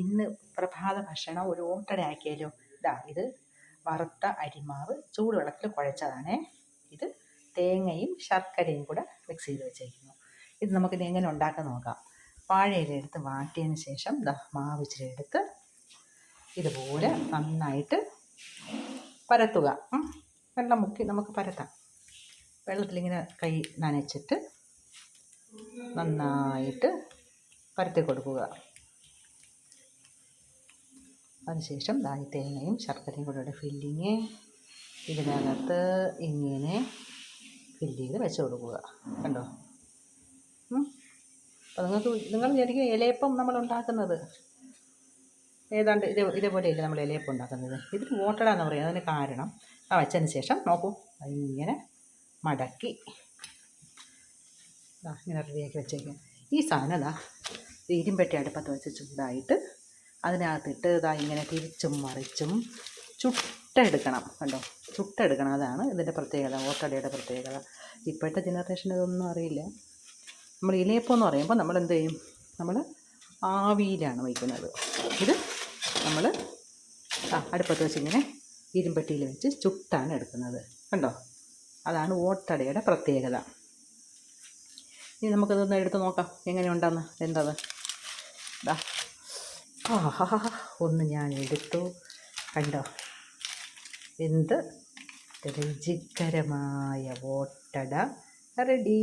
ഇന്ന് പ്രഭാത ഭക്ഷണം ഒരു ഓട്ടട ആക്കിയാലോ. ഇത് വറുത്ത അരിമാവ് ചൂടുവെള്ളത്തിൽ കുഴച്ചതാണേ. ഇത് തേങ്ങയും ശർക്കരയും കൂടെ മിക്സ് ചെയ്ത് വെച്ചേക്കുന്നു. ഇത് നമുക്കിത് എങ്ങനെ ഉണ്ടാക്കാൻ നോക്കാം. വാഴയില എടുത്ത് വാട്ടിയതിന് ശേഷം മാവ് ഇച്ചിരി എടുത്ത് ഇതുപോലെ നന്നായിട്ട് പരത്തുക. വെള്ളം മുക്കി നമുക്ക് പരത്താം. വെള്ളത്തിലിങ്ങനെ കൈ നനച്ചിട്ട് നന്നായിട്ട് പരത്തി കൊടുക്കുക. അതിനുശേഷം ഈ തേങ്ങയും ശർക്കരയും കൂടെ ഫില്ലിങ് ഇതിനകത്ത് ഇങ്ങനെ ഫില്ല് ചെയ്ത് വെച്ച് കൊടുക്കുക. കണ്ടോ? അപ്പോൾ നിങ്ങൾ ശരിക്കും ഇലയപ്പം നമ്മൾ ഉണ്ടാക്കുന്നത് ഏതാണ്ട് ഇതേപോലെയല്ലേ നമ്മൾ ഇലയപ്പം ഉണ്ടാക്കുന്നത്. ഇതിന് ഓട്ടട എന്ന് പറയുന്നത്. അതിന് കാരണം വെച്ചതിന് ശേഷം നോക്കൂ, ഇങ്ങനെ മടക്കി ഇങ്ങനെ റെഡിയാക്കി വെച്ചേക്കാം. ഈ സാധനം ഇരുമ്പെട്ടി അടുപ്പത്ത് വെച്ച് ചൂടായിട്ട് അതിനകത്തിട്ട് ഇങ്ങനെ തിരിച്ചും മറിച്ചും ചുട്ടെടുക്കണം. കണ്ടോ? ചുട്ടെടുക്കണം. അതാണ് ഇതിൻ്റെ പ്രത്യേകത, ഓട്ടടയുടെ പ്രത്യേകത. ഇപ്പോഴത്തെ ജനറേഷന് ഇതൊന്നും അറിയില്ല. നമ്മൾ ഇലയപ്പം എന്ന് പറയുമ്പോൾ നമ്മൾ എന്ത് ചെയ്യും? നമ്മൾ ആവിയിലാണ് വയ്ക്കുന്നത്. ഇത് നമ്മൾ അടുപ്പത്ത് വെച്ച് ഇങ്ങനെ ഇരുമ്പെട്ടിയിൽ വെച്ച് ചുട്ടാണ് എടുക്കുന്നത്. കണ്ടോ? അതാണ് ഓട്ടടയുടെ പ്രത്യേകത. ഇനി നമുക്കതൊന്ന് എടുത്ത് നോക്കാം എങ്ങനെയുണ്ടെന്ന്. എന്തത്? ഒന്ന് ഞാൻ എടുത്തു. കണ്ടോ? എന്ത് രുചികരമായ ഓട്ടട റെഡി.